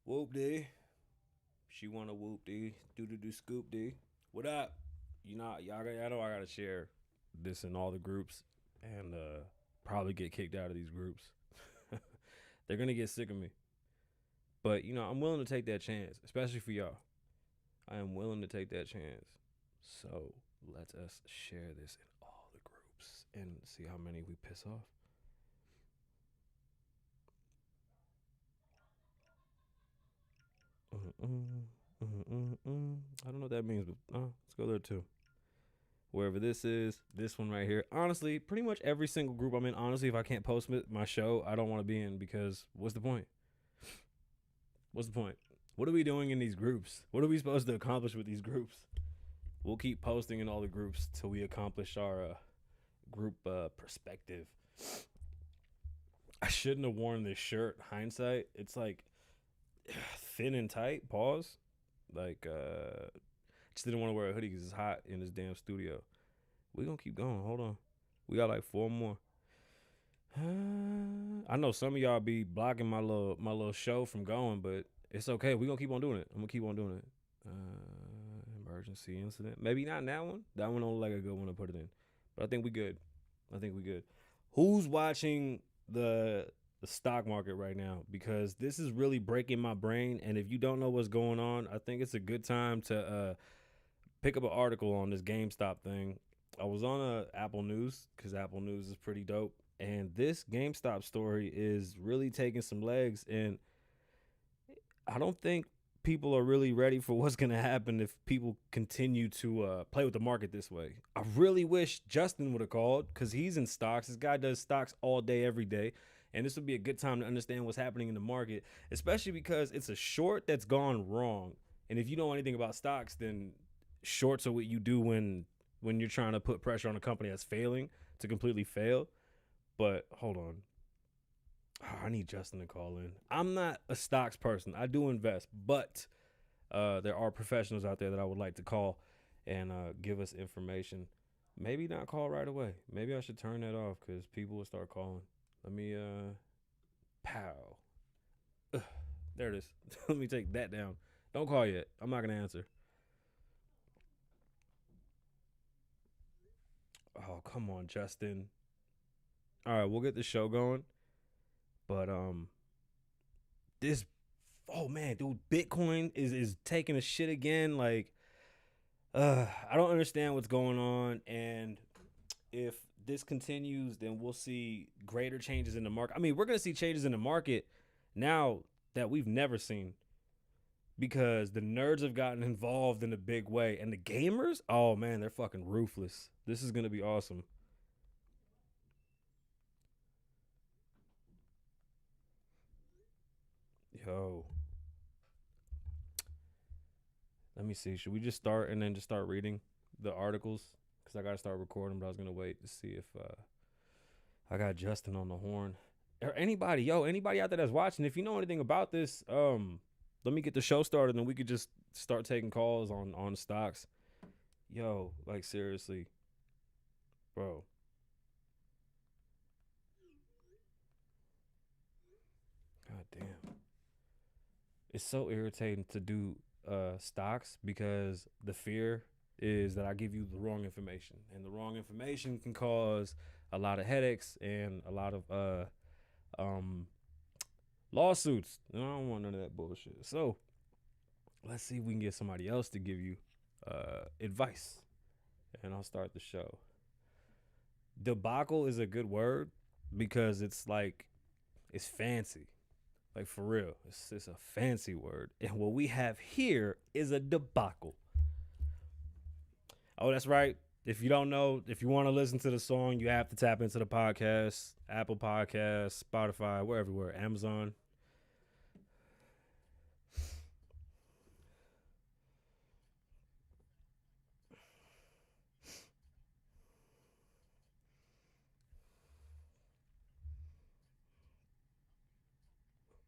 Whoop D. She want a whoop D. Do scoop D. What up? Y'all know I gotta share this in all the groups and probably get kicked out of these groups. They're gonna get sick of me. But I'm willing to take that chance, especially for y'all. I am willing to take that chance. So let us share this in all the groups and see how many we piss off. I don't know what that means, but let's go there too. Wherever this is, this one right here. Honestly, pretty much every single group I'm in. Honestly, if I can't post my show, I don't want to be in because what's the point? What's the point? What are we doing in these groups? What are we supposed to accomplish with these groups? We'll keep posting in all the groups till we accomplish our group perspective. I shouldn't have worn this shirt. Hindsight, it's like thin and tight. Pause. Like, just didn't want to wear a hoodie because it's hot in this damn studio. We gonna keep going. Hold on. We got like 4 more. I know some of y'all be blocking my little show from going, but it's okay. We gonna keep on doing it. I'm gonna keep on doing it. Emergency incident. Maybe not in that one. That one only like a good one to put it in. But I think we good. Who's watching the stock market right now? Because this is really breaking my brain. And if you don't know what's going on, I think it's a good time to pick up an article on this GameStop thing. I was on Apple News because Apple News is pretty dope. And this GameStop story is really taking some legs. And I don't think people are really ready for what's going to happen if people continue to play with the market this way. I really wish Justin would have called because he's in stocks. This guy does stocks all day, every day. And this would be a good time to understand what's happening in the market, especially because it's a short that's gone wrong. And if you know anything about stocks, then shorts are what you do when you're trying to put pressure on a company that's failing to completely fail. But hold on. I need Justin to call in. I'm not a stocks person. I do invest, but there are professionals out there that I would like to call and give us information. Maybe not call right away. Maybe I should turn that off because people will start calling. Let me pow. Ugh, there it is. Let me take that down. Don't call yet. I'm not gonna answer. Oh, come on, Justin. All right, we'll get the show going. But this oh man, dude, Bitcoin is taking a shit again. Like, I don't understand what's going on, and if this continues, then we'll see greater changes in the market. I mean, we're gonna see changes in the market now that we've never seen because the nerds have gotten involved in a big way, and the gamers, oh man, they're fucking ruthless. This is gonna be awesome. Yo, let me see. Should we just start and then just start reading the articles? Because I got to start recording, but I was going to wait to see if I got Justin on the horn. Or anybody out there that's watching, if you know anything about this, let me get the show started and we could just start taking calls on stocks. Yo, like seriously, bro. God damn. It's so irritating to do stocks because the fear is that I give you the wrong information, and the wrong information can cause a lot of headaches and a lot of um, lawsuits. I don't want none of that bullshit. So let's see if we can get somebody else to give you advice, and I'll start the show. Debacle is a good word because it's like it's fancy. Like for real, it's a fancy word. And what we have here is a debacle. Oh, that's right. If you don't know, if you want to listen to the song, you have to tap into the podcast, Apple Podcasts, Spotify, we're everywhere, Amazon.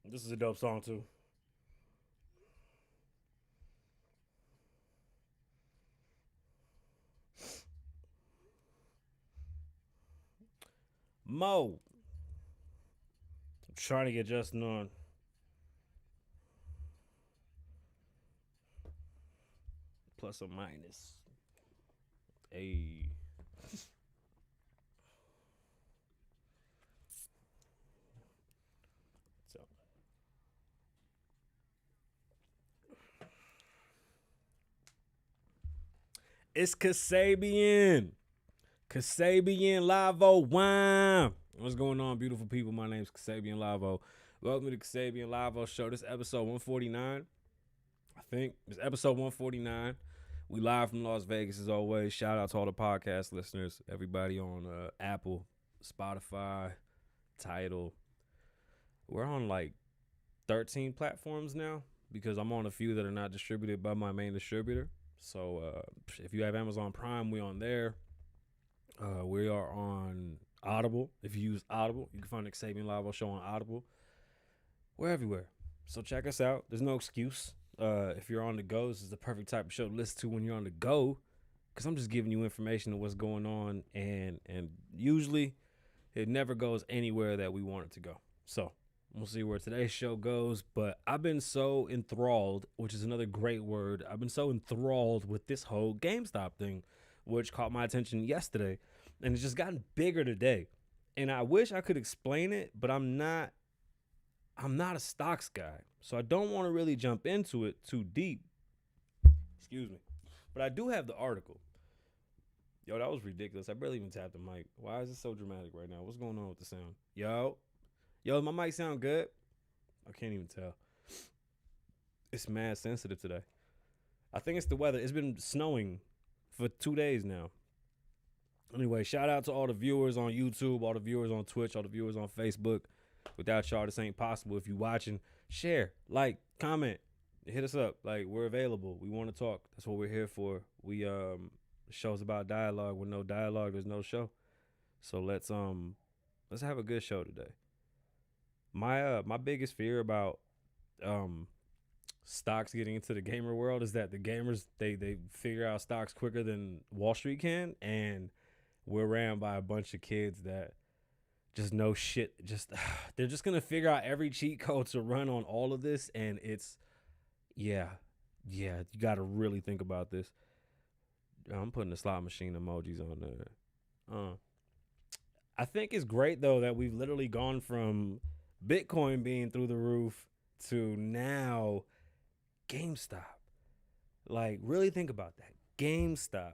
This is a dope song too. Mo, I'm trying to get Justin on. plus or minus. Hey. So it's Kasabian. Kasabian Lavoe Wine. What's going on, beautiful people? My name is Kasabian Lavoe. Welcome to the Kasabian Lavoe Show. This is episode 149. I think it's episode 149. We live from Las Vegas as always. Shout out to all the podcast listeners, everybody on Apple, Spotify, Tidal. We're on like 13 platforms now because I'm on a few that are not distributed by my main distributor. So if you have Amazon Prime, we're on there. We are on Audible. If you use Audible, you can find the Kasabian Lavoe Show on Audible. We're everywhere. So check us out. There's no excuse. If you're on the go, this is the perfect type of show to listen to when you're on the go, because I'm just giving you information of what's going on, and usually it never goes anywhere that we want it to go. So we'll see where today's show goes, but I've been so enthralled, which is another great word. I've been so enthralled with this whole GameStop thing, which caught my attention yesterday, and it's just gotten bigger today. And I wish I could explain it, but I'm not a stocks guy, so I don't want to really jump into it too deep. Excuse me. But I do have the article. Yo, that was ridiculous. I barely even tapped the mic. Why is it so dramatic right now? What's going on with the sound? Yo, my mic sound good? I can't even tell. It's mad sensitive today. I think it's the weather. It's been snowing for 2 days now. Anyway, shout out to all the viewers on YouTube, all the viewers on Twitch, all the viewers on Facebook. Without y'all, this ain't possible. If you watching, share, like, comment, hit us up. Like, we're available. We want to talk. That's what we're here for. We the show's about dialogue. With no dialogue, there's no show. So let's have a good show today. My biggest fear about stocks getting into the gamer world is that the gamers they figure out stocks quicker than Wall Street can, and we're ran by a bunch of kids that just know shit. They're just gonna figure out every cheat code to run on all of this, and it's yeah. You gotta really think about this. I'm putting the slot machine emojis on there. I think it's great though that we've literally gone from Bitcoin being through the roof to now GameStop. Like, really think about that. GameStop.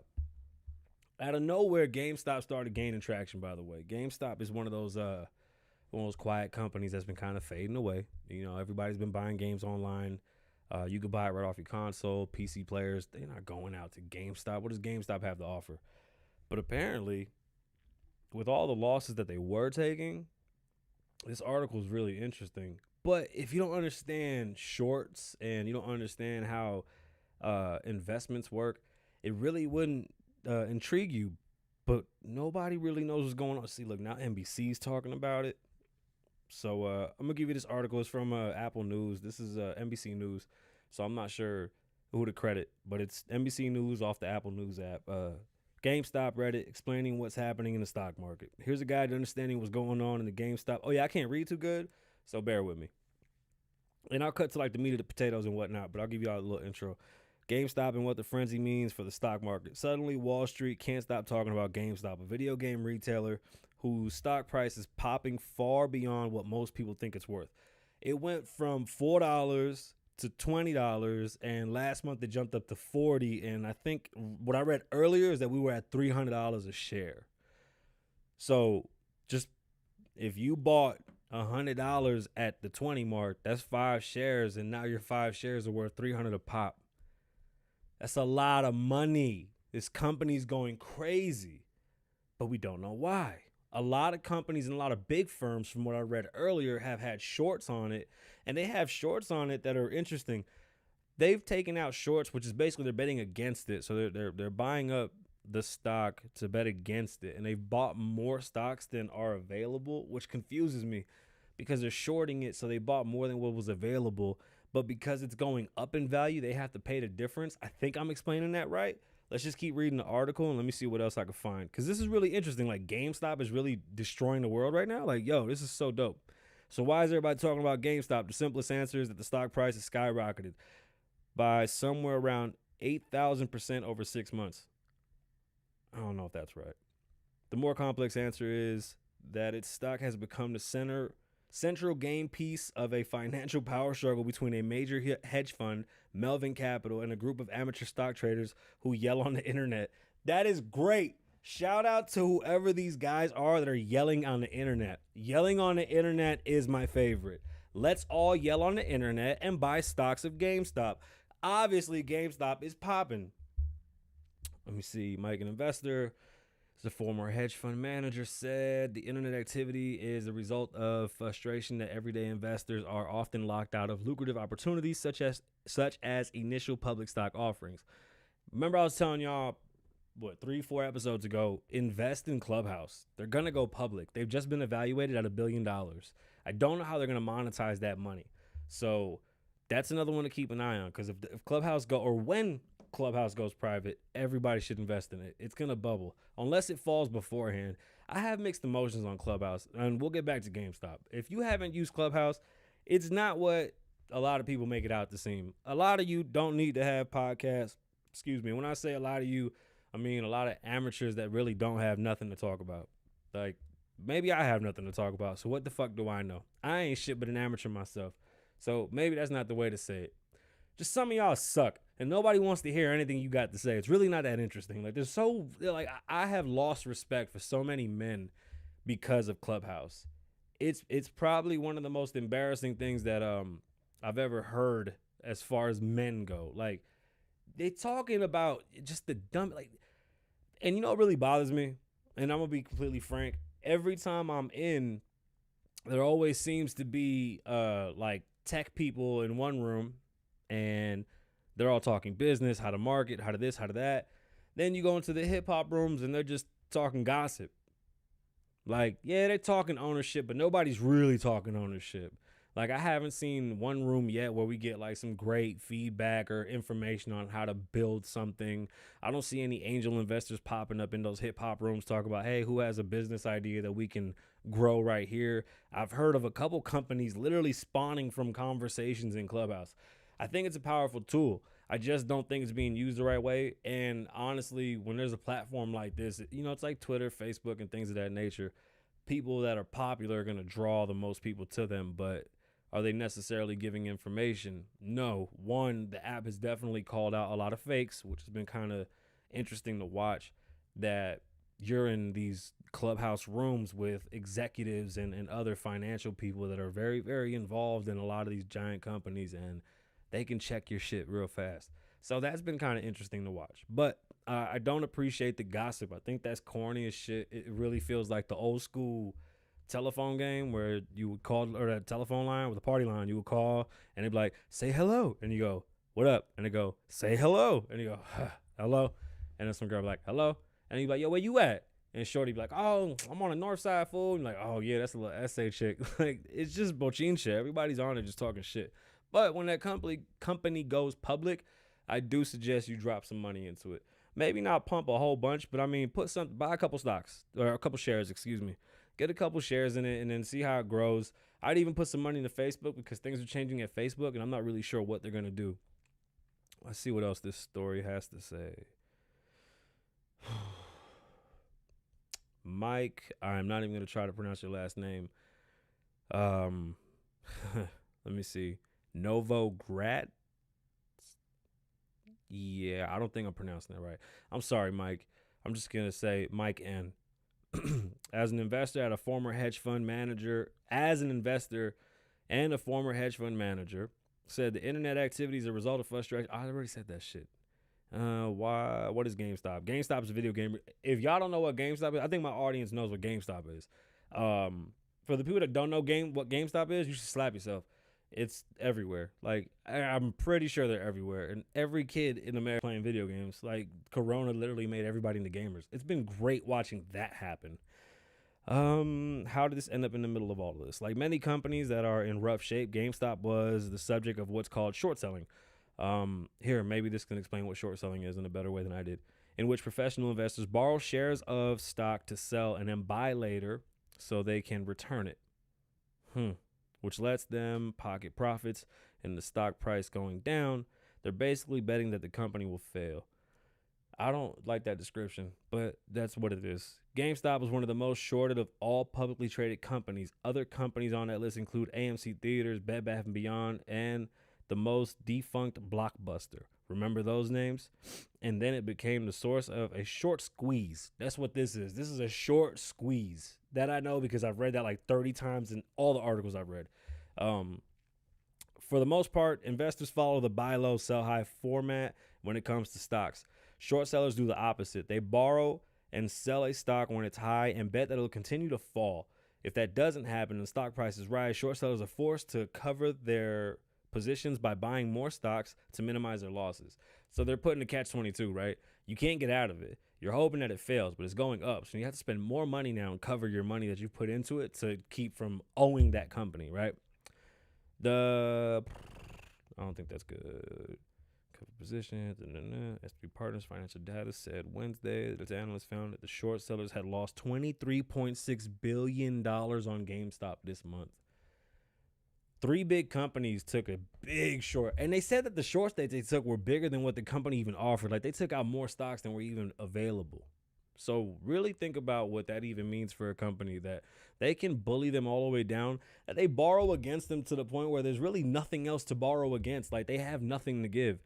Out of nowhere, GameStop started gaining traction, by the way. GameStop is one of those quiet companies that's been kind of fading away. You know, everybody's been buying games online. You could buy it right off your console. PC players, they're not going out to GameStop. What does GameStop have to offer? But apparently, with all the losses that they were taking, this article is really interesting. But if you don't understand shorts and you don't understand how investments work, it really wouldn't intrigue you. But nobody really knows what's going on. See, look, now NBC's talking about it. So I'm going to give you this article. It's from Apple News. This is NBC News. So I'm not sure who to credit, but it's NBC News off the Apple News app. GameStop Reddit explaining what's happening in the stock market. Here's a guide to understanding what's going on in the GameStop. Oh, yeah, I can't read too good, so bear with me. And I'll cut to like the meat of the potatoes and whatnot, but I'll give you all a little intro. GameStop and what the frenzy means for the stock market. Suddenly, Wall Street can't stop talking about GameStop, a video game retailer whose stock price is popping far beyond what most people think it's worth. It went from $4 to $20, and last month it jumped up to $40. And I think what I read earlier is that we were at $300 a share. So just if you bought $100 at the 20 mark, that's 5 shares, and now your 5 shares are worth $300 a pop. That's a lot of money. This company's going crazy, but we don't know why. A lot of companies and a lot of big firms, from what I read earlier, have had shorts on it, and they have shorts on it that are interesting. They've taken out shorts, which is basically they're betting against it. So they're buying up the stock to bet against it, and they've bought more stocks than are available, which confuses me because they're shorting it, so they bought more than what was available. But because it's going up in value, they have to pay the difference. I think I'm explaining that right. Let's just keep reading the article and let me see what else I can find. Because this is really interesting. Like, GameStop is really destroying the world right now. Like, yo, this is so dope. So why is everybody talking about GameStop? The simplest answer is that the stock price has skyrocketed by somewhere around 8,000% over 6 months. I don't know if that's right. The more complex answer is that its stock has become the central game piece of a financial power struggle between a major hedge fund, Melvin Capital, and a group of amateur stock traders who yell on the internet. That is great. Shout out to whoever these guys are that are yelling on the internet. Yelling on the internet is my favorite. Let's all yell on the internet and buy stocks of GameStop. Obviously, GameStop is popping. Let me see. Mike, an investor, the former hedge fund manager, said the internet activity is a result of frustration that everyday investors are often locked out of lucrative opportunities such as initial public stock offerings. Remember, I was telling y'all, 3-4 episodes ago, invest in Clubhouse. They're going to go public. They've just been evaluated at $1 billion. I don't know how they're going to monetize that money. So that's another one to keep an eye on, because if Clubhouse when Clubhouse goes private, everybody should invest in it. It's going to bubble unless it falls beforehand. I have mixed emotions on Clubhouse, and we'll get back to GameStop. If you haven't used Clubhouse, it's not what a lot of people make it out to seem. A lot of you don't need to have podcasts. Excuse me. When I say a lot of you, I mean a lot of amateurs that really don't have nothing to talk about. Like, maybe I have nothing to talk about, so what the fuck do I know? I ain't shit but an amateur myself. So maybe that's not the way to say it. Just some of y'all suck, and nobody wants to hear anything you got to say. It's really not that interesting. Like, I have lost respect for so many men because of Clubhouse. It's probably one of the most embarrassing things that I've ever heard as far as men go. Like, they talking about just the dumb, like, and you know what really bothers me? And I'm gonna be completely frank. Every time I'm in, there always seems to be like tech people in one room, and they're all talking business, how to market, how to this, how to that. Then you go into the hip hop rooms and they're just talking gossip. Like, yeah, they're talking ownership, but nobody's really talking ownership. Like, I haven't seen one room yet where we get like some great feedback or information on how to build something. I don't see any angel investors popping up in those hip hop rooms talking about, hey, who has a business idea that we can grow right here? I've heard of a couple companies literally spawning from conversations in Clubhouse. I think it's a powerful tool. I just don't think it's being used the right way. And honestly, when there's a platform like this, you know, it's like Twitter, Facebook, and things of that nature. People that are popular are going to draw the most people to them, but are they necessarily giving information? No. One, the app has definitely called out a lot of fakes, which has been kind of interesting to watch, that you're in these Clubhouse rooms with executives and other financial people that are very, very involved in a lot of these giant companies, and they can check your shit real fast. So that's been kind of interesting to watch. But I don't appreciate the gossip. I think that's corny as shit. It really feels like the old school telephone game where you would call, or that telephone line with a party line, you would call and they'd be like, say hello. And you go, what up? And they go, say hello. And you go, hello. And then some girl be like, hello. And you be like, yo, where you at? And shorty be like, oh, I'm on the north side, fool. And like, oh yeah, that's a little essay chick. Like, it's just bochin shit. Everybody's on it just talking shit. But when that company goes public, I do suggest you drop some money into it. Maybe not pump a whole bunch, but I mean, buy a couple stocks, or a couple shares, excuse me. Get a couple shares in it and then see how it grows. I'd even put some money into Facebook because things are changing at Facebook, and I'm not really sure what they're going to do. Let's see what else this story has to say. Mike, I'm not even going to try to pronounce your last name. Let me see. Novogratz? Yeah, I don't think I'm pronouncing that right. I'm sorry, Mike. I'm just going to say Mike N. As an investor and a former hedge fund manager, said the internet activity is a result of frustration. I already said that shit. What is GameStop? GameStop is a video game. If y'all don't know what GameStop is, I think my audience knows what GameStop is. For the people that don't know what GameStop is, you should slap yourself. It's everywhere. Like, I'm pretty sure they're everywhere. And every kid in America playing video games. Like, Corona literally made everybody into gamers. It's been great watching that happen. How did this end up in the middle of all of this? Like many companies that are in rough shape, GameStop was the subject of what's called short selling. Here, maybe this can explain what short selling is in a better way than I did. In which professional investors borrow shares of stock to sell and then buy later so they can return it. Which lets them pocket profits and the stock price going down. They're basically betting that the company will fail. I don't like that description, but that's what it is. GameStop was one of the most shorted of all publicly traded companies. Other companies on that list include AMC Theaters, Bed Bath & Beyond, and the most defunct Blockbuster. Remember those names? And then it became the source of a short squeeze. That's what this is. This is a short squeeze. That I know because I've read that like 30 times in all the articles I've read. For the most part, investors follow the buy low, sell high format when it comes to stocks. Short sellers do the opposite. They borrow and sell a stock when it's high and bet that it'll continue to fall. If that doesn't happen and stock prices rise, short sellers are forced to cover their positions by buying more stocks to minimize their losses. So they're putting a catch-22, right? You can't get out of it. You're hoping that it fails, but it's going up. So you have to spend more money now and cover your money that you've put into it to keep from owing that company, right? I don't think that's good. Cover positions. SP Partners Financial Data said Wednesday that the analysts found that the short sellers had lost $23.6 billion on GameStop this month. 3 big companies took a big short, and they said that the shorts that they took were bigger than what the company even offered. Like, they took out more stocks than were even available. So really think about what that even means for a company, that they can bully them all the way down, that they borrow against them to the point where there's really nothing else to borrow against. Like, they have nothing to give.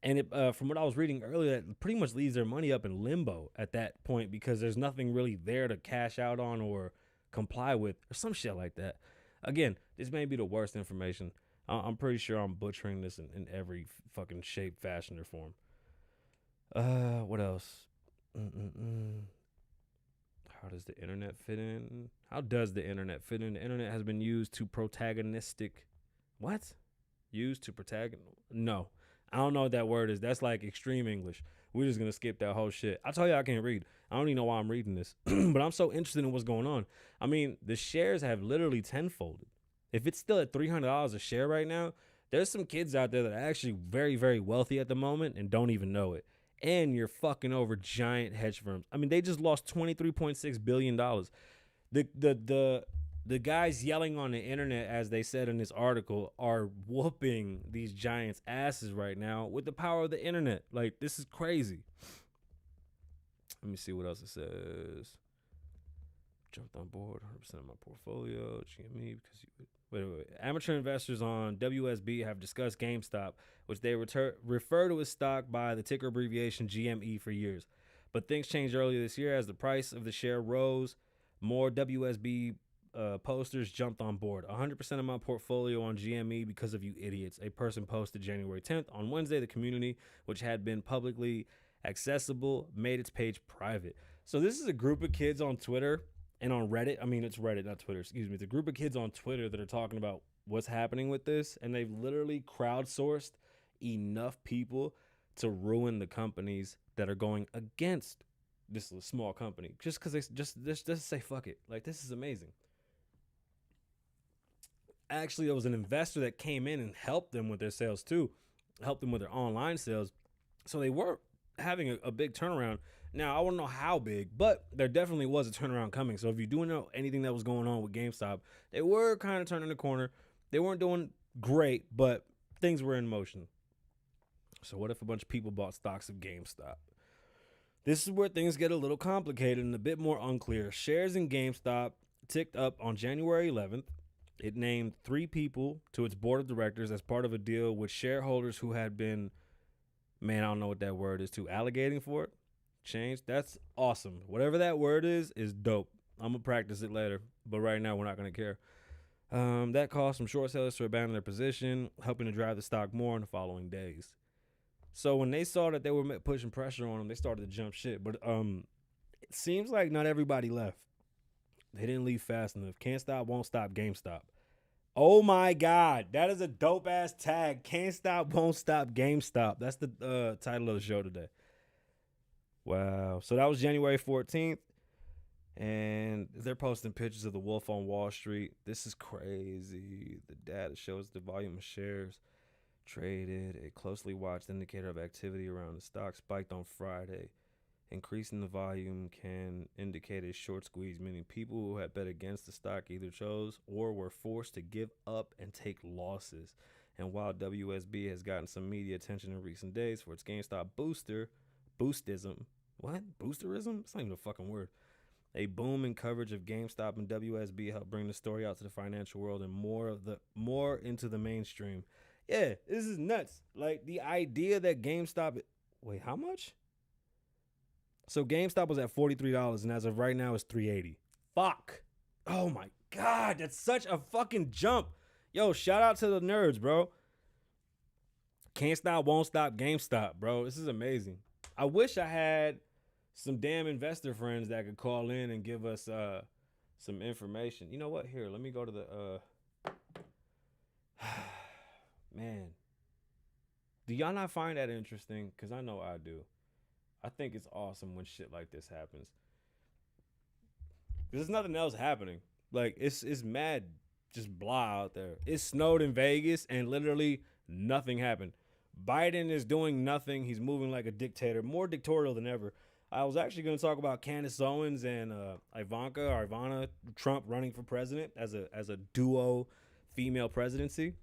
And from what I was reading earlier, that pretty much leaves their money up in limbo at that point because there's nothing really there to cash out on or comply with or some shit like that. Again, this may be the worst information. I'm pretty sure I'm butchering this in every fucking shape, fashion, or form. What else? How does the internet fit in? How does the internet fit in? The internet has been used to protagonistic. What? Used to protagonist? No. I don't know what that word is. That's like extreme English. We're just going to skip that whole shit. I told you I can't read. I don't even know why I'm reading this. But I'm so interested in what's going on. I mean, the shares have literally tenfolded. If it's still at $300 a share right now, there's some kids out there that are actually very, very wealthy at the moment and don't even know it. And you're fucking over giant hedge firms. I mean, they just lost $23.6 billion. The guys yelling on the internet, as they said in this article, are whooping these giants' asses right now with the power of the internet. Like, this is crazy. Let me see what else it says. Jumped on board 100% of my portfolio. GME because you. Wait. Amateur investors on WSB have discussed GameStop, which they refer to as stock by the ticker abbreviation GME for years. But things changed earlier this year as the price of the share rose. More WSB posters jumped on board. 100% of my portfolio on GME because of you idiots. A person posted January 10th. On Wednesday, the community, which had been publicly accessible, made its page private. So this is a group of kids on Twitter and on Reddit. I mean, it's Reddit, not Twitter. Excuse me. It's a group of kids on Twitter that are talking about what's happening with this, and they've literally crowdsourced enough people to ruin the companies that are going against this small company just because they just say fuck it. Like, this is amazing. Actually, there was an investor that came in and helped them with their sales too, helped them with their online sales. So they were having a big turnaround. Now, I don't know how big, but there definitely was a turnaround coming. So if you do know anything that was going on with GameStop, they were kind of turning the corner. They weren't doing great, but things were in motion. So what if a bunch of people bought stocks of GameStop? This is where things get a little complicated and a bit more unclear. Shares in GameStop ticked up on January 11th. It named 3 people to its board of directors as part of a deal with shareholders who had been, man, I don't know what that word is, alligating for it. Change. That's awesome. Whatever that word is dope. I'm going to practice it later, but right now we're not going to care. That caused some short sellers to abandon their position, helping to drive the stock more in the following days. So when they saw that they were pushing pressure on them, they started to jump shit. But it seems like not everybody left. They didn't leave fast enough. Can't stop, won't stop, GameStop. Oh my God, that is a dope ass tag. Can't stop, won't stop, GameStop. That's the title of the show today. Wow. So that was January 14th. And they're posting pictures of the Wolf on Wall Street. This is crazy. The data shows the volume of shares traded. A closely watched indicator of activity around the stock spiked on Friday. Increasing the volume can indicate a short squeeze, meaning people who had bet against the stock either chose or were forced to give up and take losses. And while WSB has gotten some media attention in recent days for its GameStop boostism, what? Boosterism? It's not even a fucking word. A boom in coverage of GameStop and WSB helped bring the story out to the financial world and more into the mainstream. Yeah, this is nuts. Like the idea that GameStop, wait, how much? So GameStop was at $43 and as of right now it's $380. Fuck. Oh my God, that's such a fucking jump. Yo, shout out to the nerds, bro. Can't stop, won't stop, GameStop, bro. This is amazing. I wish I had some damn investor friends that could call in and give us some information. You know what? Here, let me go to the man. Do y'all not find that interesting? Because I know I do. I think it's awesome when shit like this happens. There's nothing else happening. Like, it's mad just blah out there. It snowed in Vegas and literally nothing happened. Biden is doing nothing. He's moving like a dictator, more dictatorial than ever. I was actually going to talk about Candace Owens and Ivana Trump running for president as a duo female presidency.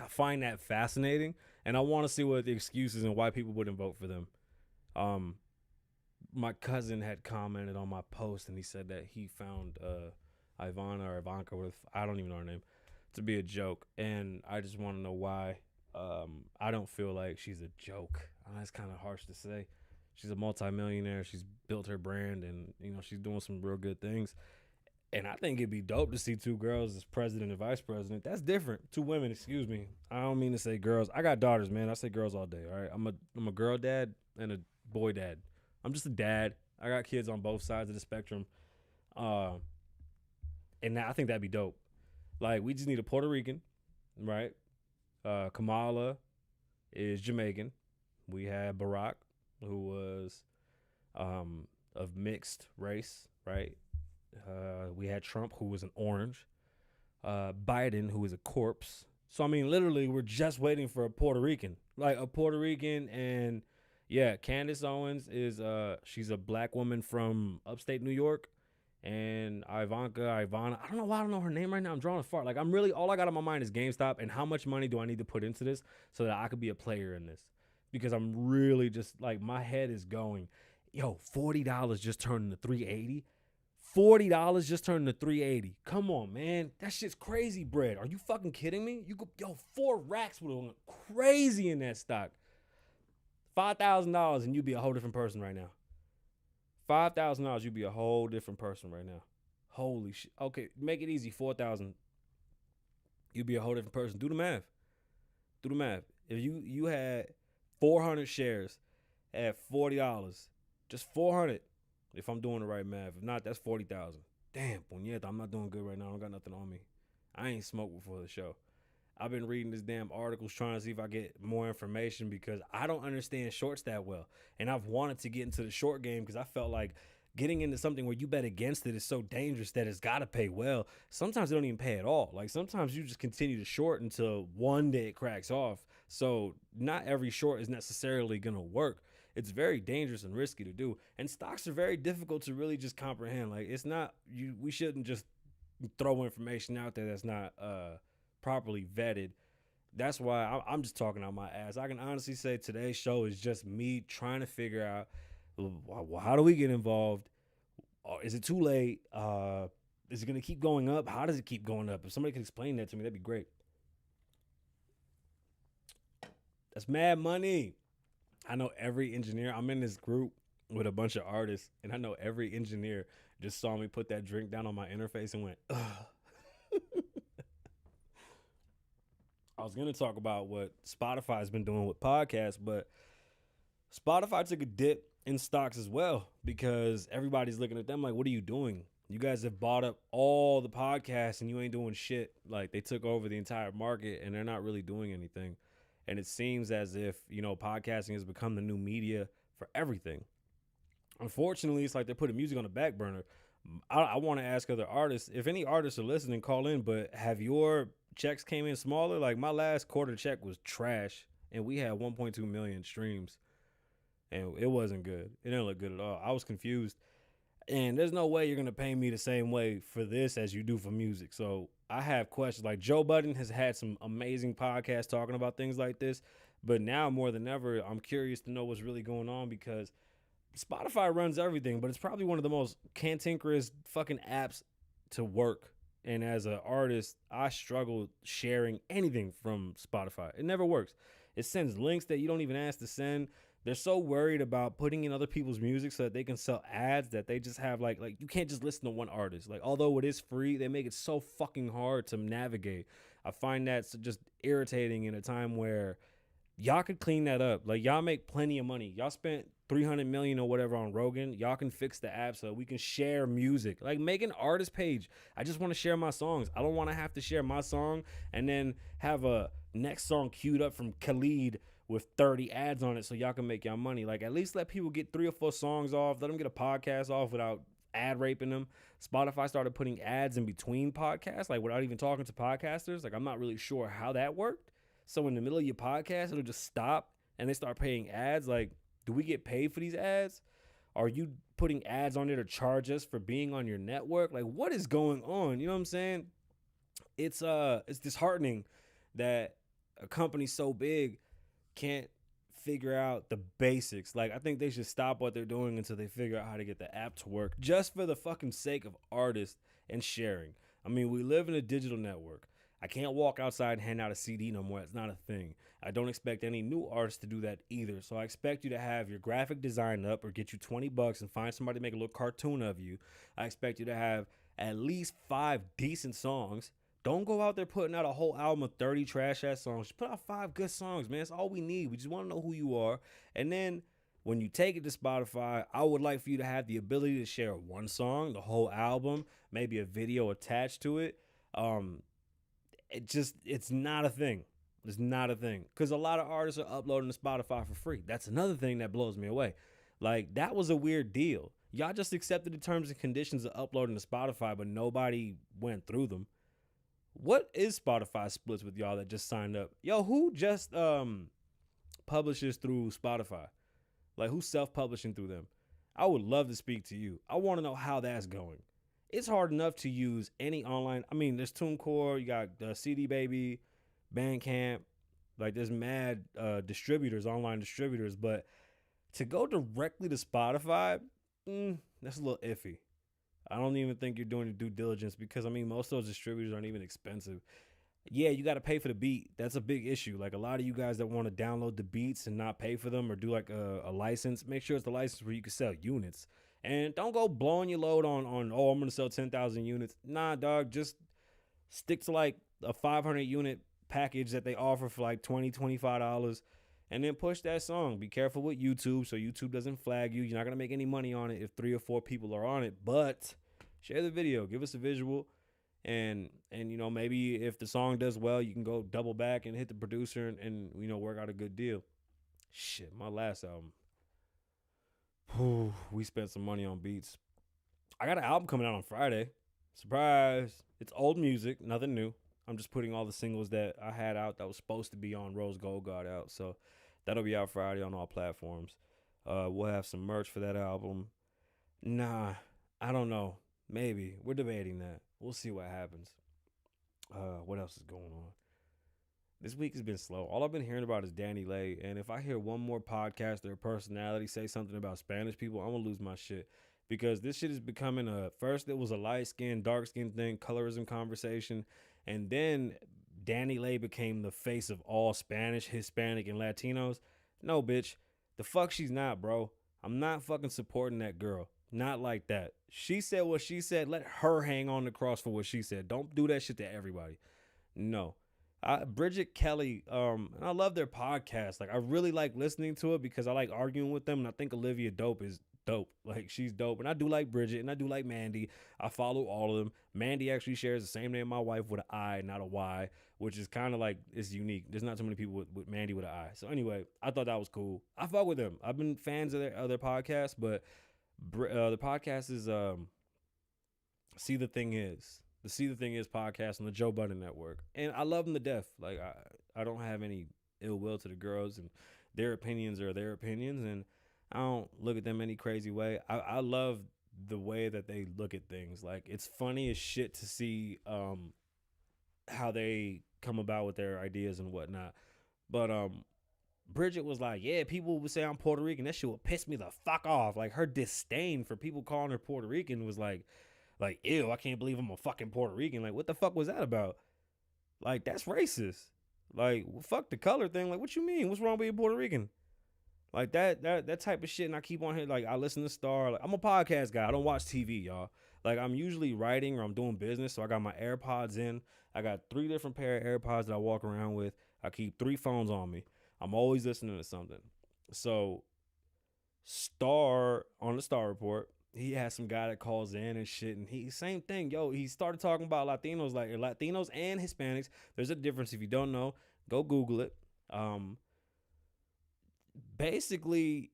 I find that fascinating, and I want to see what the excuses and why people wouldn't vote for them. My cousin had commented on my post, and he said that he found Ivana or Ivanka, with I don't even know her name, to be a joke, and I just want to know why. I don't feel like she's a joke. That's kind of harsh to say. She's a multimillionaire. She's built her brand, and she's doing some real good things. And I think it'd be dope to see two girls as president and vice president. That's different. Two women, excuse me. I don't mean to say girls. I got daughters, man. I say girls all day. All right, I'm a girl dad and a boy dad. I'm just a dad. I got kids on both sides of the spectrum, and I think that'd be dope. Like, we just need a Puerto Rican, right? Kamala is Jamaican. We had Barack, who was of mixed race, right? We had Trump, who was an orange. Biden, who is a corpse. So, I mean, literally, we're just waiting for a Puerto Rican. Like, a Puerto Rican, and, yeah, Candace Owens is, she's a black woman from upstate New York. And Ivana, I don't know why I don't know her name right now. I'm drawing a fart. Like, all I got on my mind is GameStop and how much money do I need to put into this so that I could be a player in this. Because I'm really just, like, my head is going, yo, $40 just turned into $380. $40 just turned into $380. Come on, man. That shit's crazy bread. Are you fucking kidding me? Yo, 4 racks would have went crazy in that stock. $5,000 and you'd be a whole different person right now. $5,000, you'd be a whole different person right now. Holy shit. Okay, make it easy. $4,000. You'd be a whole different person. Do the math. If you had 400 shares at $40, just 400. If I'm doing the right math. If not, that's 40,000. Damn, puñeta, I'm not doing good right now. I don't got nothing on me. I ain't smoked before the show. I've been reading this damn articles trying to see if I get more information because I don't understand shorts that well. And I've wanted to get into the short game because I felt like getting into something where you bet against it is so dangerous that it's got to pay well. Sometimes it don't even pay at all. Like, sometimes you just continue to short until one day it cracks off. So not every short is necessarily going to work. It's very dangerous and risky to do. And stocks are very difficult to really just comprehend. Like, it's not, we shouldn't just throw information out there that's not properly vetted. That's why I'm just talking out my ass. I can honestly say today's show is just me trying to figure out, how do we get involved? Is it too late? Is it going to keep going up? How does it keep going up? If somebody could explain that to me, that'd be great. That's mad money. I know every engineer. I'm in this group with a bunch of artists, and I know every engineer just saw me put that drink down on my interface and went, ugh. I was going to talk about what Spotify's been doing with podcasts, but Spotify took a dip in stocks as well because everybody's looking at them like, what are you doing? You guys have bought up all the podcasts and you ain't doing shit. Like, they took over the entire market and they're not really doing anything. And it seems as if, podcasting has become the new media for everything. Unfortunately, it's like they're putting music on the back burner. I want to ask other artists, if any artists are listening, call in, but have your checks came in smaller? Like, my last quarter check was trash and we had 1.2 million streams and it wasn't good. It didn't look good at all. I was confused. And there's no way you're gonna pay me the same way for this as you do for music. So I have questions. Like Joe Budden has had some amazing podcasts talking about things like this, but now more than ever, I'm curious to know what's really going on because Spotify runs everything, but it's probably one of the most cantankerous fucking apps to work. And as an artist, I struggle sharing anything from Spotify. It never works. It sends links that you don't even ask to send. They're so worried about putting in other people's music so that they can sell ads that they just have like you can't just listen to one artist. Like although it is free, they make it so fucking hard to navigate. I find that just irritating in a time where y'all could clean that up. Like y'all make plenty of money. Y'all spent 300 million or whatever on Rogan. Y'all can fix the app so we can share music. Like make an artist page. I just want to share my songs. I don't want to have to share my song and then have a next song queued up from Khalid with 30 ads on it so y'all can make y'all money. Like at least let people get 3 or 4 songs off. Let them get a podcast off without ad raping them. Spotify started putting ads in between podcasts, like without even talking to podcasters. Like I'm not really sure how that worked. So in the middle of your podcast, it'll just stop and they start paying ads. Like, do we get paid for these ads? Are you putting ads on there to charge us for being on your network? Like, what is going on? You know what I'm saying? It's disheartening that a company so big can't figure out the basics. Like, I think they should stop what they're doing until they figure out how to get the app to work, just for the fucking sake of artists and sharing. I mean, we live in a digital network. I can't walk outside and hand out a CD no more. It's not a thing. I don't expect any new artists to do that either. So I expect you to have your graphic design up or get you $20 and find somebody to make a little cartoon of you. I expect you to have at least 5 decent songs. Don't go out there putting out a whole album of 30 trash ass songs. Just put out 5 good songs, man. That's all we need. We just want to know who you are. And then when you take it to Spotify, I would like for you to have the ability to share one song, the whole album, maybe a video attached to it. It's not a thing. It's not a thing. Because a lot of artists are uploading to Spotify for free. That's another thing that blows me away. Like, that was a weird deal. Y'all just accepted the terms and conditions of uploading to Spotify, but nobody went through them. What is Spotify splits with y'all that just signed up? Yo, who just publishes through Spotify? Like, who's self-publishing through them? I would love to speak to you. I want to know how that's going. It's hard enough to use any online. I mean, there's TuneCore, you got CD Baby, Bandcamp. Like, there's mad distributors, online distributors. But to go directly to Spotify, that's a little iffy. I don't even think you're doing the due diligence because, I mean, most of those distributors aren't even expensive. Yeah, you got to pay for the beat. That's a big issue. Like, a lot of you guys that want to download the beats and not pay for them or do like a license, make sure it's the license where you can sell units. And don't go blowing your load on I'm going to sell 10,000 units. Nah, dog, just stick to like a 500 unit package that they offer for like $20, $25 and then push that song. Be careful with YouTube so YouTube doesn't flag you. You're not going to make any money on it if 3 or 4 people are on it, but share the video, give us a visual. And you know, maybe if the song does well, you can go double back and hit the producer and you know, work out a good deal. Shit, my last album. We spent some money on beats. I got an album coming out on Friday. Surprise. It's old music, nothing new. I'm just putting all the singles that I had out that was supposed to be on Rose Gold God out. So that'll be out Friday on all platforms. We'll have some merch for that album. Nah, I don't know. Maybe. We're debating that. We'll see what happens. What else is going on? This week has been slow. All I've been hearing about is Danny Lay. And if I hear one more podcast or personality say something about Spanish people, I'm going to lose my shit. Because this shit is becoming first it was a light skin, dark skin thing, colorism conversation. And then Danny Lay became the face of all Spanish, Hispanic, and Latinos. No, bitch. The fuck she's not, bro. I'm not fucking supporting that girl. Not like that. She said what she said. Let her hang on the cross for what she said. Don't do that shit to everybody. No. Bridget Kelly, and I love their podcast. Like, I really like listening to it because I like arguing with them, and I think Olivia Dope is dope. Like, she's dope, and I do like Bridget, and I do like Mandy. I follow all of them. Mandy actually shares the same name my wife with an I, not a Y, which is kind of like, it's unique. There's not too many people with Mandy with an I. So anyway, I thought that was cool. I fuck with them. I've been fans of their other podcasts, but the podcast is See the Thing Is. The See the Thing Is podcast on the Joe Budden Network. And I love them to death. Like, I don't have any ill will to the girls, and their opinions are their opinions, and I don't look at them any crazy way. I love the way that they look at things. Like, it's funny as shit to see how they come about with their ideas and whatnot. But Bridget was like, yeah, people would say I'm Puerto Rican. That shit would piss me the fuck off. Like, her disdain for people calling her Puerto Rican was like, ew, I can't believe I'm a fucking Puerto Rican. Like, what the fuck was that about? Like, that's racist. Like, fuck the color thing. Like, what you mean? What's wrong with being Puerto Rican? Like, that type of shit. And I keep on here. Like, I listen to Star. Like, I'm a podcast guy. I don't watch TV, y'all. Like, I'm usually writing or I'm doing business. So I got my AirPods in. I got 3 different pair of AirPods that I walk around with. I keep 3 phones on me. I'm always listening to something. So Star, on the Star Report, he has some guy that calls in and shit, and he same thing. Yo, he started talking about Latinos, like Latinos and Hispanics. There's a difference. If you don't know, go Google it. Basically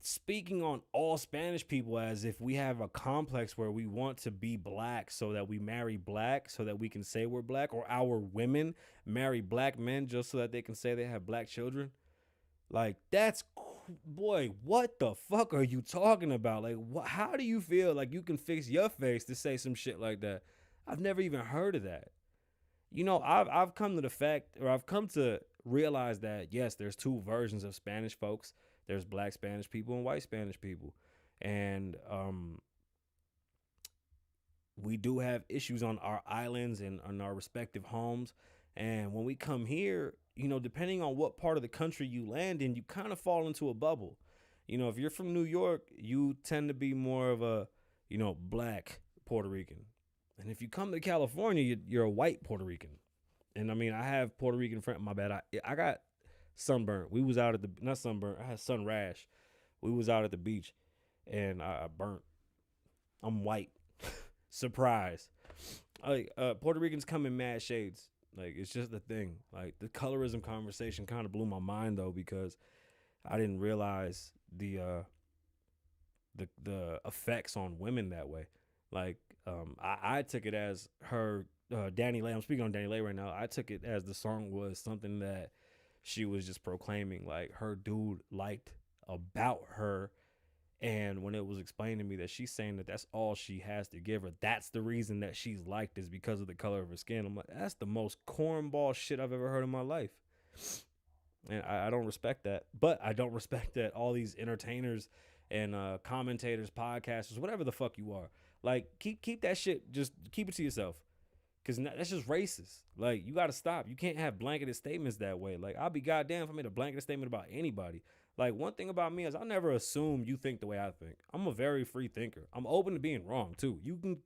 speaking on all Spanish people as if we have a complex where we want to be black so that we marry black so that we can say we're black, or our women marry black men just so that they can say they have black children. Like, that's, boy, what the fuck are you talking about? Like, how do you feel like you can fix your face to say some shit like that? I've never even heard of that. You know, I've come to the fact, or I've come to realize that, yes, there's 2 versions of Spanish folks. There's black Spanish people and white Spanish people. And we do have issues on our islands and on our respective homes. And when we come here, you know, depending on what part of the country you land in, you kind of fall into a bubble. You know, if you're from New York, you tend to be more of a, you know, black Puerto Rican. And if you come to California, you're a white Puerto Rican. And I mean, I have Puerto Rican friend. My bad. I got sunburnt. We was out at the, not sunburnt. I had sun rash. We was out at the beach, and I burnt. I'm white. Surprise. Like, Puerto Ricans come in mad shades. Like, it's just a thing. Like, the colorism conversation kind of blew my mind though, because I didn't realize the effects on women that way. Like, I took it as her, Danny Lay. I'm speaking on Danny Lay right now. I took it as the song was something that she was just proclaiming, like, her dude liked about her. And when it was explained to me that she's saying that that's all she has to give her, that's the reason that she's liked, is because of the color of her skin. I'm like, that's the most cornball shit I've ever heard in my life. And I don't respect that. But I don't respect that all these entertainers and commentators, podcasters, whatever the fuck you are, like, keep that shit, just keep it to yourself. Because that's just racist. Like, you got to stop. You can't have blanketed statements that way. Like, I'll be goddamn if I made a blanketed statement about anybody. Like, one thing about me is I never assume you think the way I think. I'm a very free thinker. I'm open to being wrong, too. You can,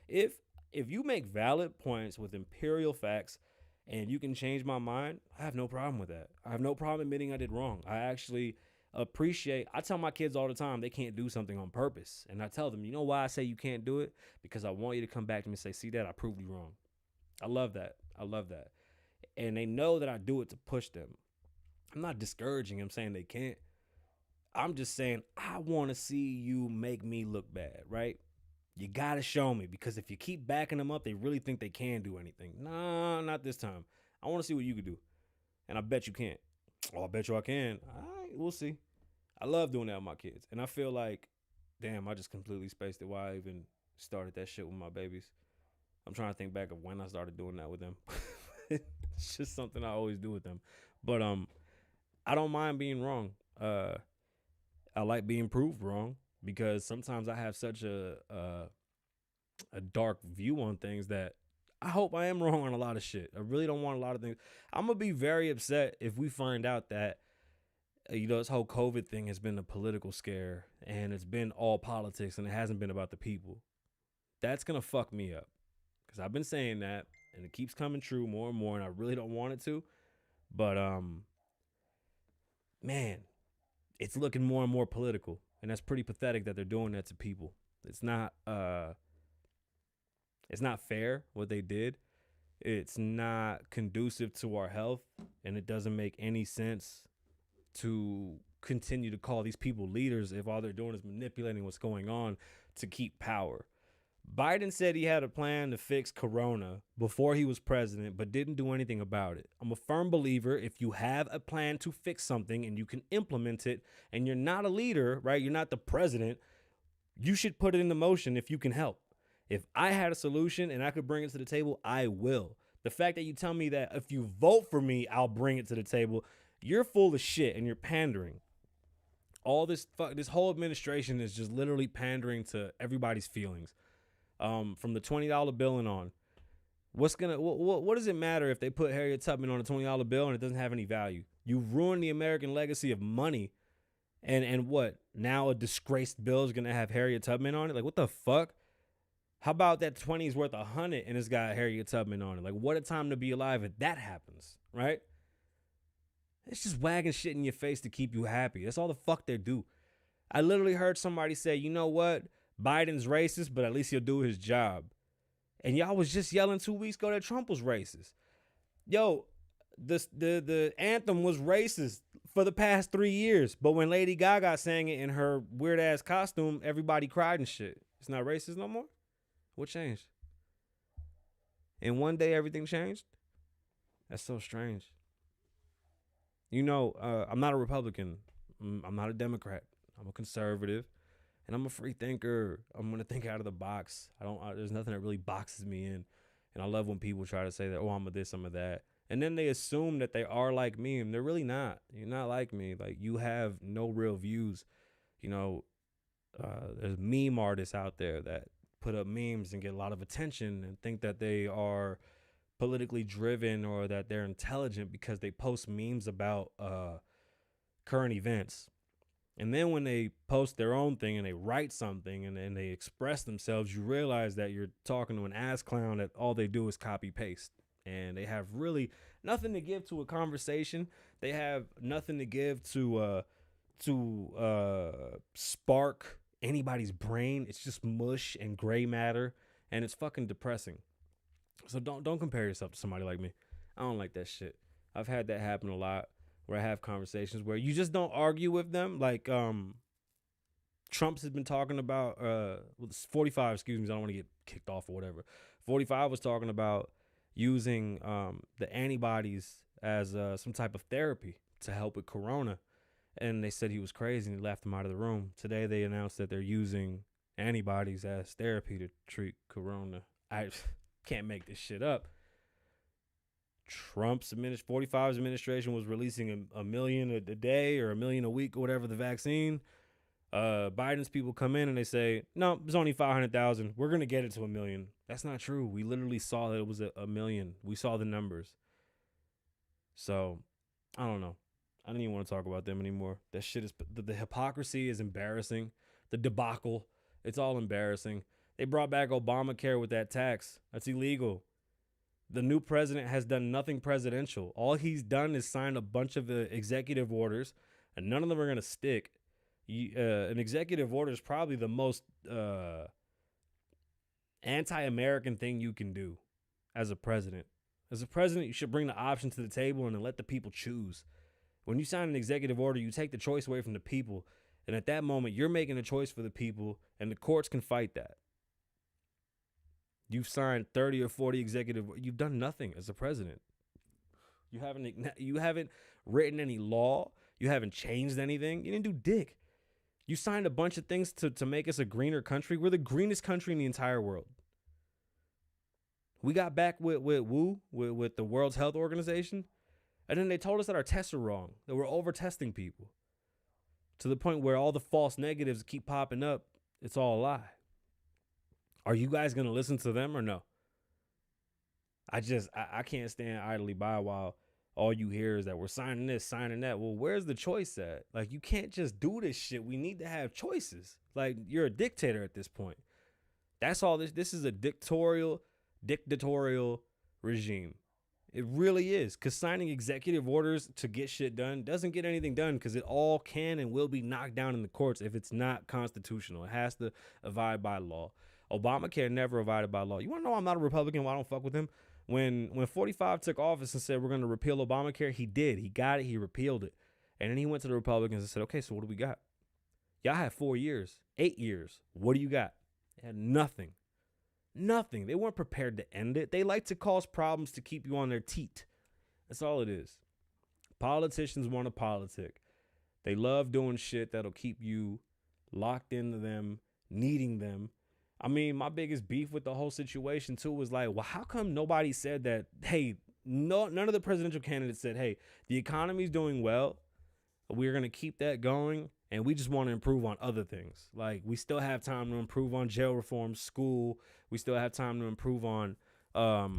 if you make valid points with imperial facts and you can change my mind, I have no problem with that. I have no problem admitting I did wrong. I actually appreciate, I tell my kids all the time they can't do something on purpose. And I tell them, you know why I say you can't do it? Because I want you to come back to me and say, see, Dad, I proved you wrong. I love that. I love that. And they know that I do it to push them. I'm not discouraging them saying they can't. I'm just saying I want to see you make me look bad, right? You got to show me, because if you keep backing them up, they really think they can do anything. Nah, not this time. I want to see what you can do. And I bet you can't. Oh, I bet you I can. All right, we'll see. I love doing that with my kids. And I feel like, damn, I just completely spaced it. Why I even started that shit with my babies. I'm trying to think back of when I started doing that with them. It's just something I always do with them. But I don't mind being wrong. I like being proved wrong, because sometimes I have such a dark view on things that I hope I am wrong on a lot of shit. I really don't want a lot of things. I'm going to be very upset if we find out that, you know, this whole COVID thing has been a political scare and it's been all politics and it hasn't been about the people. That's going to fuck me up, because I've been saying that and it keeps coming true more and more, and I really don't want it to. But, man, it's looking more and more political, and that's pretty pathetic that they're doing that to people. It's not fair what they did. It's not conducive to our health, and it doesn't make any sense to continue to call these people leaders if all they're doing is manipulating what's going on to keep power. Biden said he had a plan to fix Corona before he was president, but didn't do anything about it. I'm a firm believer, if you have a plan to fix something and you can implement it, and you're not a leader, right? You're not the president. You should put it into motion if you can help. If I had a solution and I could bring it to the table, I will. The fact that you tell me that if you vote for me, I'll bring it to the table, you're full of shit and you're pandering. All this whole administration is just literally pandering to everybody's feelings. From the $20 bill and on. What does it matter if they put Harriet Tubman on a $20 bill and it doesn't have any value? You've ruined the American legacy of money. And what? Now a disgraced bill is gonna have Harriet Tubman on it? Like, what the fuck? How about that 20 is worth 100 and it's got Harriet Tubman on it? Like, what a time to be alive if that happens, right? It's just wagging shit in your face to keep you happy. That's all the fuck they do. I literally heard somebody say, you know what? Biden's racist, but at least he'll do his job. And y'all was just yelling 2 weeks ago that Trump was racist. Yo, the anthem was racist for the past 3 years. But when Lady Gaga sang it in her weird ass costume, everybody cried and shit. It's not racist no more? What changed? In one day, everything changed? That's so strange. You know, I'm not a Republican. I'm not a Democrat. I'm a conservative. And I'm a free thinker. I'm going to think out of the box. There's nothing that really boxes me in. And I love when people try to say that, oh, I'm a this, I'm a that. And then they assume that they are like me, and they're really not. You're not like me. Like, you have no real views. You know, there's meme artists out there that put up memes and get a lot of attention and think that they are politically driven or that they're intelligent because they post memes about current events. And then when they post their own thing and they write something and they express themselves, you realize that you're talking to an ass clown that all they do is copy paste. And they have really nothing to give to a conversation. They have nothing to give to spark anybody's brain. It's just mush and gray matter, and it's fucking depressing. So don't compare yourself to somebody like me. I don't like that shit. I've had that happen a lot, where I have conversations where you just don't argue with them. Like Trump's has been talking about 45, excuse me, I don't want to get kicked off or whatever. 45 was talking about using the antibodies as some type of therapy to help with corona. And they said he was crazy and they left him out of the room. Today they announced that they're using antibodies as therapy to treat corona. I can't make this shit up. Trump's 45's administration was releasing a million a day or a million a week or whatever the vaccine. Biden's people come in and they say, no, it's only 500,000. We're going to get it to 1 million. That's not true. We literally saw that it was a million. We saw the numbers. So I don't know. I don't even want to talk about them anymore. That shit is, the hypocrisy is embarrassing. The debacle, it's all embarrassing. They brought back Obamacare with that tax. That's illegal. The new president has done nothing presidential. All he's done is sign a bunch of executive orders, and none of them are going to stick. An executive order is probably the most anti-American thing you can do as a president. As a president, you should bring the option to the table and then let the people choose. When you sign an executive order, you take the choice away from the people. And at that moment, you're making a choice for the people, and the courts can fight that. You've signed 30 or 40 executive. You've done nothing as a president. You haven't written any law. You haven't changed anything. You didn't do dick. You signed a bunch of things to make us a greener country. We're the greenest country in the entire world. We got back with the World Health Organization, and then they told us that our tests are wrong, that we're over-testing people to the point where all the false negatives keep popping up. It's all a lie. Are you guys going to listen to them or no? I can't stand idly by while all you hear is that we're signing this, signing that. Well, where's the choice at? Like, you can't just do this shit. We need to have choices. Like, you're a dictator at this point. That's all this. This is a dictatorial regime. It really is. Because signing executive orders to get shit done doesn't get anything done, because it all can and will be knocked down in the courts if it's not constitutional. It has to abide by law. Obamacare never abided by law. You want to know I'm not a Republican? Why I don't fuck with him? When 45 took office and said we're going to repeal Obamacare, he did. He got it. He repealed it. And then he went to the Republicans and said, okay, so what do we got? Y'all had 4 years, 8 years. What do you got? They had nothing. Nothing. They weren't prepared to end it. They like to cause problems to keep you on their teat. That's all it is. Politicians want to politic. They love doing shit that'll keep you locked into them, needing them. I mean, my biggest beef with the whole situation too was like, well, how come nobody said that? Hey, none of the presidential candidates said, hey, the economy's doing well. We're going to keep that going. And we just want to improve on other things. Like, we still have time to improve on jail reform, school. We still have time to improve on a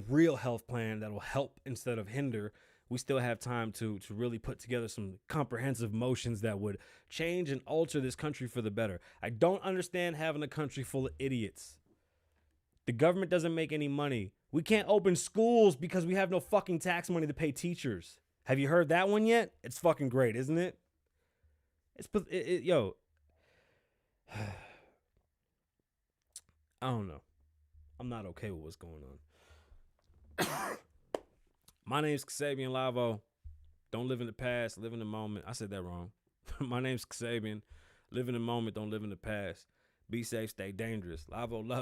real health plan that will help instead of hinder. We still have time to really put together some comprehensive motions that would change and alter this country for the better. I don't understand having a country full of idiots. The government doesn't make any money. We can't open schools because we have no fucking tax money to pay teachers. Have you heard that one yet? It's fucking great, isn't it? Yo. I don't know. I'm not okay with what's going on. My name's Kasabian Lavoe. Don't live in the past, live in the moment. I said that wrong. My name's Kasabian. Live in the moment, don't live in the past. Be safe, stay dangerous. Lavoe loves